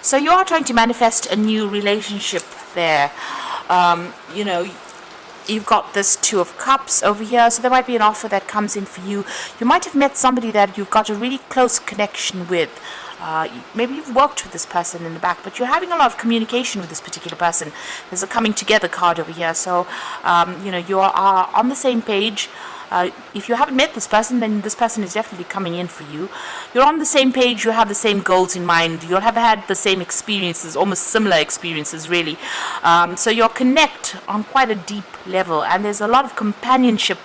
So you are trying to manifest a new relationship there. You know, you've got this Two of Cups over here, so there might be an offer that comes in for you. You might have met somebody that you've got a really close connection with. Maybe you've worked with this person in the back, but you're having a lot of communication with this particular person. There's a coming together card over here, so you know, you are on the same page. If you haven't met this person, then this person is definitely coming in for you. You're on the same page, you have the same goals in mind, you'll have had the same experiences, almost similar experiences really. So you'll connect on quite a deep level, and there's a lot of companionship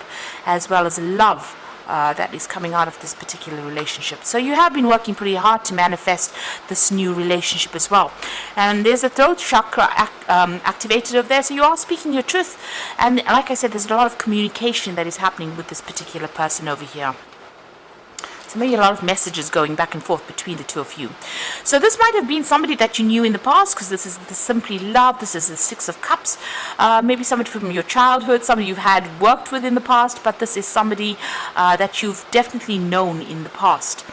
as well as love that is coming out of this particular relationship. So you have been working pretty hard to manifest this new relationship as well. And there's a throat chakra activated over there, so you are speaking your truth. And like I said, there's a lot of communication that is happening with this particular person over here. So maybe a lot of messages going back and forth between the two of you. So this might have been somebody that you knew in the past, because this is the Simply Love, this is the Six of Cups. Maybe somebody from your childhood, somebody you've had worked with in the past, but this is somebody that you've definitely known in the past.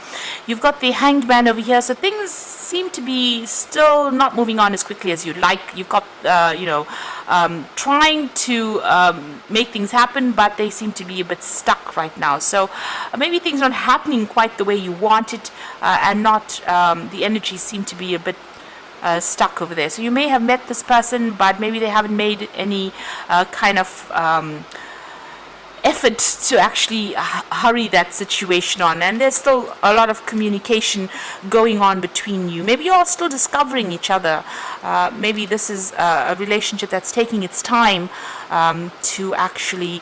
You've got the Hanged Man over here, so things seem to be still not moving on as quickly as you'd like. You've got, you know, trying to make things happen, but they seem to be a bit stuck right now. So maybe things aren't happening quite the way you want it, and not the energies seem to be a bit stuck over there. So you may have met this person, but maybe they haven't made any kind of effort to actually hurry that situation on, and there's still a lot of communication going on between you. Maybe you're still discovering each other. Maybe this is a relationship that's taking its time to actually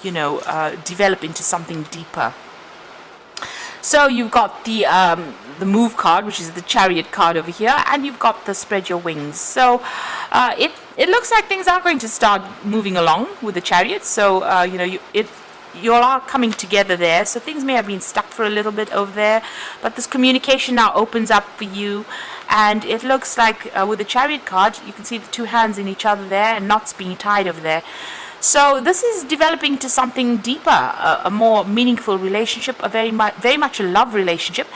you know, develop into something deeper. So you've got the Move card, which is the Chariot card over here, and you've got the Spread Your Wings. So it looks like things are going to start moving along with the Chariot. So you know, you all are coming together there. So things may have been stuck for a little bit over there, but this communication now opens up for you. And it looks like with the Chariot card, you can see the two hands in each other there and knots being tied over there. So this is developing to something deeper, a more meaningful relationship, a very much a love relationship.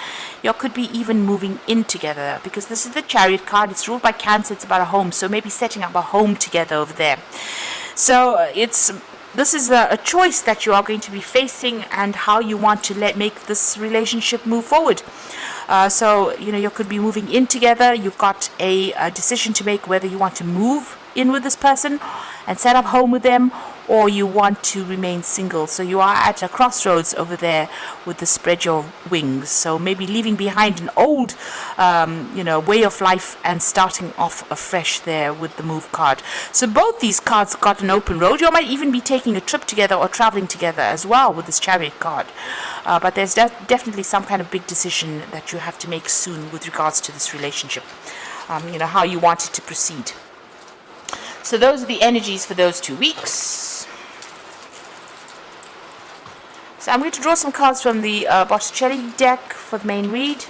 You could be even moving in together, because this is the Chariot card. It's ruled by Cancer. It's about a home, so maybe setting up a home together over there. So this is a choice that you are going to be facing, and how you want to make this relationship move forward. So you know, you could be moving in together. You've got a decision to make whether you want to move in with this person and set up home with them, or you want to remain single. So you are at a crossroads over there with the Spread Your Wings. So maybe leaving behind an old you know, way of life and starting off afresh there with the Move card. So both these cards got an open road. You might even be taking a trip together or traveling together as well with this Chariot card. But there's definitely some kind of big decision that you have to make soon with regards to this relationship. You know, how you want it to proceed. So those are the energies for those 2 weeks. So I'm going to draw some cards from the Botticelli deck for the main read.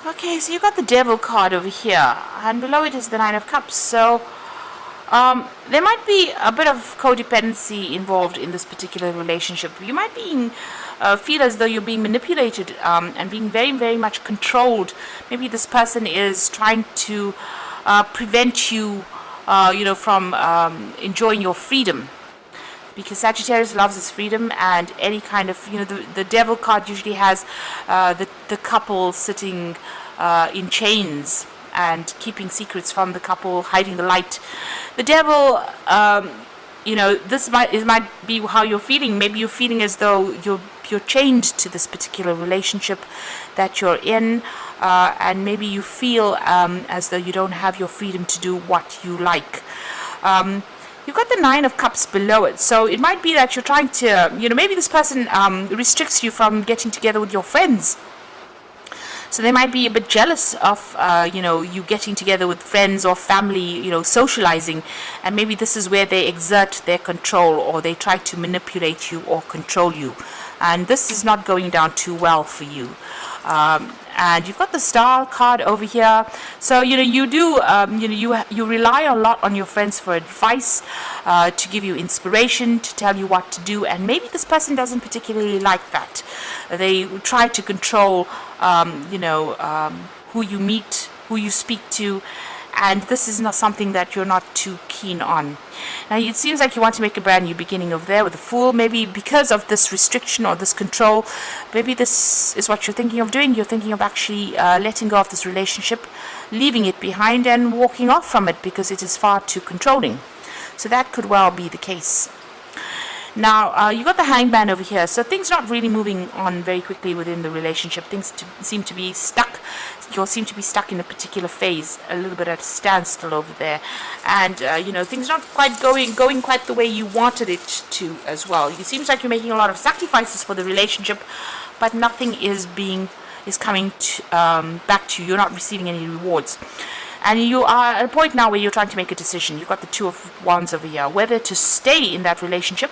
Okay, so you got the Devil card over here, and below it is the Nine of Cups. So there might be a bit of codependency involved in this particular relationship. You might feel as though you're being manipulated and being very much controlled. Maybe this person is trying to prevent you, you know, from enjoying your freedom. Because Sagittarius loves his freedom, and any kind of, you know, the Devil card usually has the couple sitting in chains and keeping secrets from the couple, hiding the light. The Devil, you know, this might be how you're feeling. Maybe you're feeling as though you're chained to this particular relationship that you're in, and maybe you feel as though you don't have your freedom to do what you like. You've got the Nine of Cups below it, so it might be that you're trying to, you know, maybe this person restricts you from getting together with your friends. So they might be a bit jealous of, you getting together with friends or family, socializing. And maybe this is where they exert their control, or they try to manipulate you or control you. And this is not going down too well for you. And you've got the Star card over here. So you do you rely a lot on your friends for advice, to give you inspiration, to tell you what to do. And maybe this person doesn't particularly like that. They try to control who you meet, who you speak to, and this is not something that you're not too keen on. Now it seems like you want to make a brand new beginning over there with the Fool. Maybe because of this restriction or this control, maybe this is what you're thinking of doing. You're thinking of actually letting go of this relationship, leaving it behind and walking off from it because it is far too controlling. So that could well be the case. Now, you got the Hangman over here, so things not really moving on very quickly within the relationship. Things seem to be stuck. You'll seem to be stuck in a particular phase, a little bit at a standstill over there. And, things not quite going quite the way you wanted it to as well. It seems like you're making a lot of sacrifices for the relationship, but nothing is coming back to you. You're not receiving any rewards. And you are at a point now where you're trying to make a decision. You've got the Two of Wands over here, whether to stay in that relationship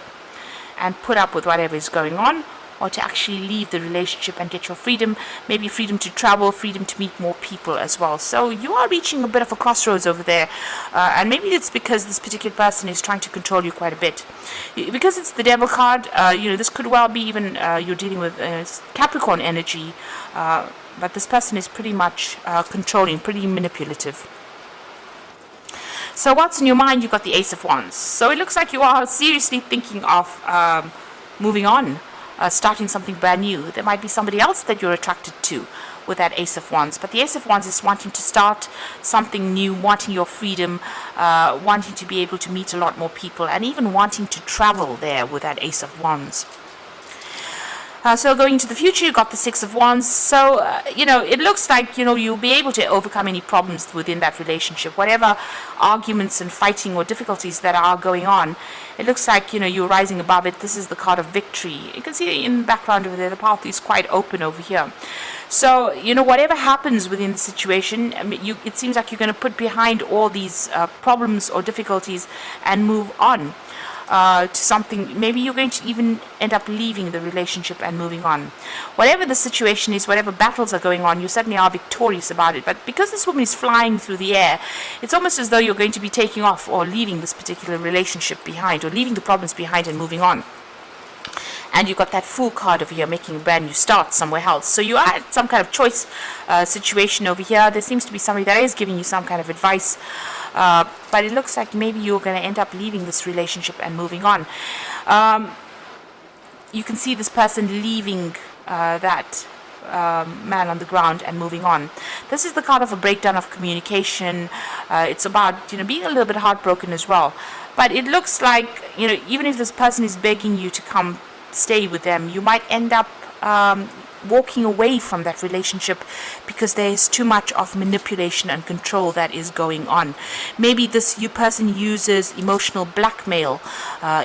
and put up with whatever is going on, or to actually leave the relationship and get your freedom, maybe freedom to travel, freedom to meet more people as well. So you are reaching a bit of a crossroads over there, and maybe it's because this particular person is trying to control you quite a bit. Because it's the Devil card, this could well be even you're dealing with Capricorn energy, but this person is pretty much controlling, pretty manipulative. So what's in your mind? You've got the Ace of Wands. So it looks like you are seriously thinking of moving on, starting something brand new. There might be somebody else that you're attracted to with that Ace of Wands. But the Ace of Wands is wanting to start something new, wanting your freedom, wanting to be able to meet a lot more people, and even wanting to travel there with that Ace of Wands. So going into the future, you've got the Six of Wands. So, it looks like, you'll be able to overcome any problems within that relationship. Whatever arguments and fighting or difficulties that are going on, it looks like, you're rising above it. This is the card of victory. You can see in the background over there, the path is quite open over here. So, whatever happens within the situation, it seems like you're going to put behind all these problems or difficulties and move on. To something, maybe you're going to even end up leaving the relationship and moving on. Whatever the situation is, whatever battles are going on, you certainly are victorious about it. But because this woman is flying through the air, it's almost as though you're going to be taking off or leaving this particular relationship behind, or leaving the problems behind and moving on. And you've got that Fool card over here, making a brand new start somewhere else. So you are at some kind of choice situation over here. There seems to be somebody that is giving you some kind of advice. But it looks like maybe you're going to end up leaving this relationship and moving on. You can see this person leaving that man on the ground and moving on. This is the card of a breakdown of communication. It's about being a little bit heartbroken as well. But it looks like even if this person is begging you to come stay with them, you might end up walking away from that relationship because there is too much of manipulation and control that is going on. Maybe this person uses emotional blackmail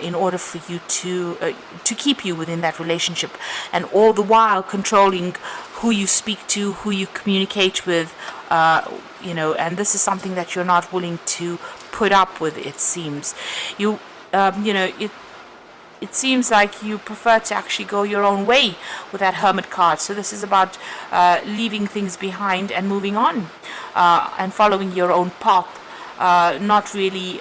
in order for you to keep you within that relationship, and all the while controlling who you speak to, who you communicate with, and this is something that you're not willing to put up with. It seems it seems like you prefer to actually go your own way with that Hermit card. So this is about leaving things behind and moving on, and following your own path, not really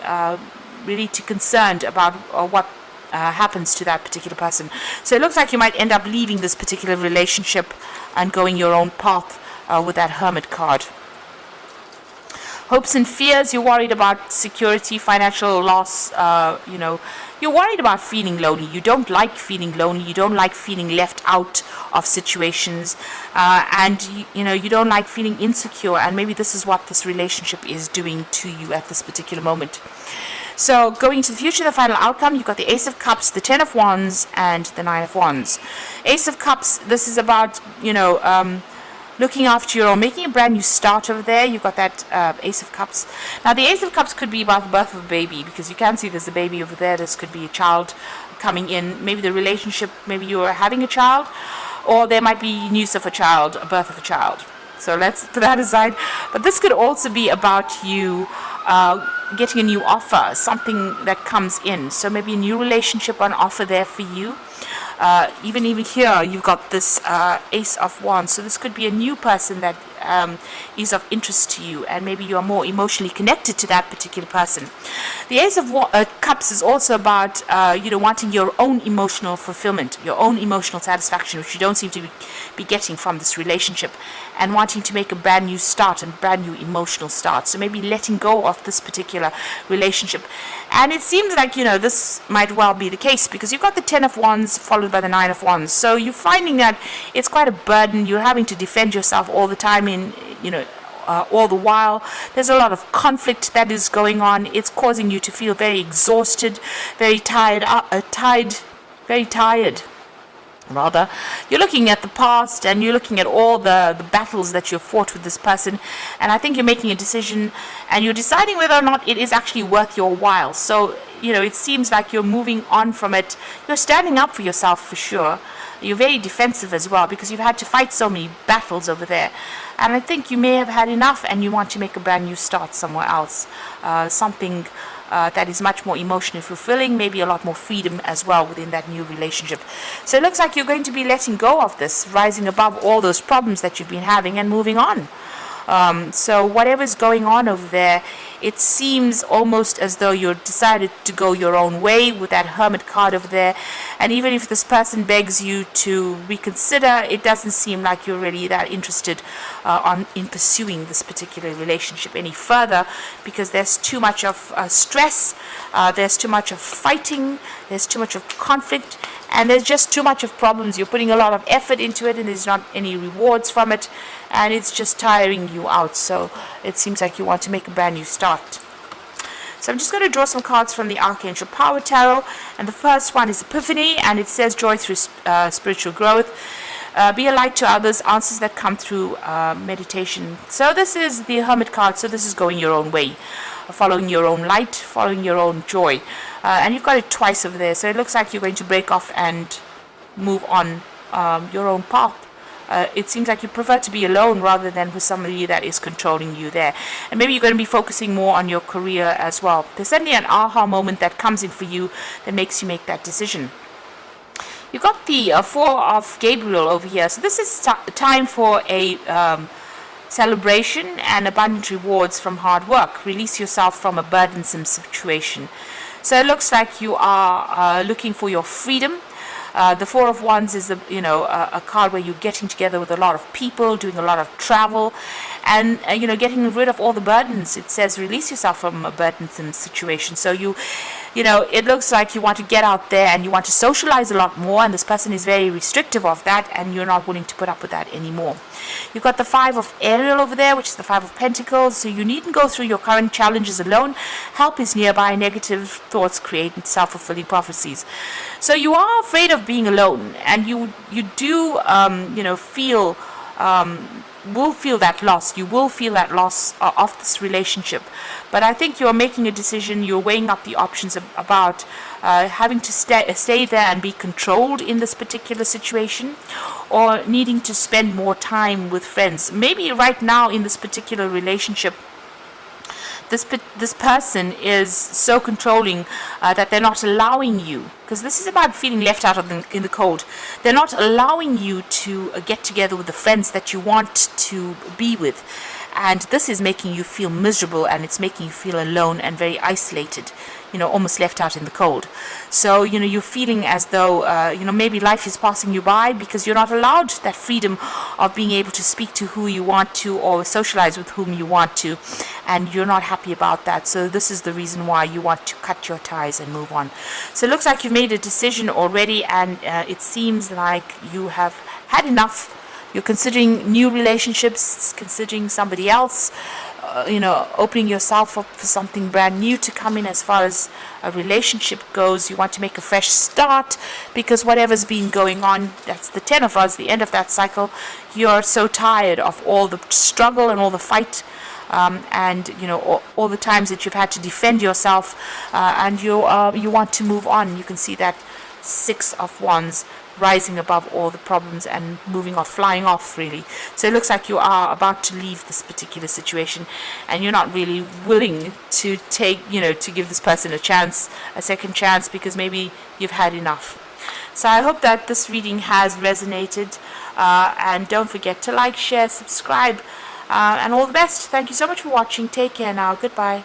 too concerned about what happens to that particular person. So it looks like you might end up leaving this particular relationship and going your own path with that Hermit card. Hopes and fears, you're worried about security, financial loss, you're worried about feeling lonely. You don't like feeling lonely. You don't like feeling left out of situations, and you don't like feeling insecure, and maybe this is what this relationship is doing to you at this particular moment. So going to the future, the final outcome, you've got the Ace of Cups, the Ten of Wands, and the Nine of Wands. Ace of Cups, this is about, looking after your own, making a brand new start over there. You've got that Ace of Cups. Now, the Ace of Cups could be about the birth of a baby, because you can see there's a baby over there. This could be a child coming in. Maybe the relationship, maybe you're having a child, or there might be news of a child, a birth of a child. So let's put that aside. But this could also be about you getting a new offer, something that comes in. So maybe a new relationship on offer there for you. Even here, you've got this Ace of Wands. So this could be a new person that is of interest to you, and maybe you are more emotionally connected to that particular person. The Ace of Cups is also about wanting your own emotional fulfillment, your own emotional satisfaction, which you don't seem to be getting from this relationship, and wanting to make a brand new start and brand new emotional start. So maybe letting go of this particular relationship. And it seems like this might well be the case, because you've got the 10 of Wands followed by the 9 of Wands. So you're finding that it's quite a burden. You're having to defend yourself all the time all the while. There's a lot of conflict that is going on. It's causing you to feel very exhausted, very tired, very tired. Rather, you're looking at the past and you're looking at all the battles that you've fought with this person, and I think you're making a decision and you're deciding whether or not it is actually worth your while. So it seems like you're moving on from it. You're standing up for yourself for sure. You're very defensive as well, because you've had to fight so many battles over there, and I think you may have had enough and you want to make a brand new start somewhere else, something that is much more emotionally fulfilling, maybe a lot more freedom as well within that new relationship. So it looks like you're going to be letting go of this, rising above all those problems that you've been having and moving on. So whatever's going on over there, it seems almost as though you're decided to go your own way with that Hermit card over there. And even if this person begs you to reconsider, it doesn't seem like you're really that interested in pursuing this particular relationship any further, because there's too much of stress, there's too much of fighting, there's too much of conflict, and there's just too much of problems. You're putting a lot of effort into it and there's not any rewards from it, and it's just tiring you out. So it seems like you want to make a brand new start. So I'm just going to draw some cards from the Archangel Power Tarot, and the first one is Epiphany, and it says joy through spiritual growth. Be a light to others, answers that come through meditation. So this is the Hermit card, so this is going your own way, following your own light, following your own joy. And you've got it twice over there, so it looks like you're going to break off and move on your own path. It seems like you prefer to be alone rather than with somebody that is controlling you there. And maybe you're going to be focusing more on your career as well. There's certainly an aha moment that comes in for you that makes you make that decision. You've got the Four of Gabriel over here. So this is time for a celebration and abundant rewards from hard work. Release yourself from a burdensome situation. So it looks like you are looking for your freedom. The Four of Wands is a card where you're getting together with a lot of people, doing a lot of travel, and getting rid of all the burdens. It says release yourself from a burdensome situation. So it looks like you want to get out there and you want to socialize a lot more, and this person is very restrictive of that, and you're not willing to put up with that anymore. You've got the Five of Ariel over there, which is the Five of Pentacles. So you needn't go through your current challenges alone. Help is nearby. Negative thoughts create self-fulfilling prophecies. So you are afraid of being alone, and you do will feel that loss. You will feel that loss of this relationship. But I think you're making a decision. You're weighing up the options about having to stay there and be controlled in this particular situation, or needing to spend more time with friends. Maybe right now in this particular relationship, this person is so controlling that they're not allowing you, because this is about feeling left out in the cold. They're not allowing you to get together with the friends that you want to be with, and this is making you feel miserable, and it's making you feel alone and very isolated, almost left out in the cold. So you're feeling as though maybe life is passing you by, because you're not allowed that freedom of being able to speak to who you want to or socialize with whom you want to, and you're not happy about that. So this is the reason why you want to cut your ties and move on. So it looks like you've made a decision already, and it seems like you have had enough. You're considering new relationships, considering somebody else, opening yourself up for something brand new to come in as far as a relationship goes. You want to make a fresh start, because whatever's been going on, that's the 10 of Wands, the end of that cycle. You're so tired of all the struggle and all the fight, and all the times that you've had to defend yourself, and you want to move on. You can see that Six of Wands rising above all the problems and moving off, flying off, really. So it looks like you are about to leave this particular situation, and you're not really willing to take, to give this person a chance, a second chance, because maybe you've had enough. So I hope that this reading has resonated, and don't forget to like, share, subscribe, and all the best. Thank you so much for watching. Take care now. Goodbye.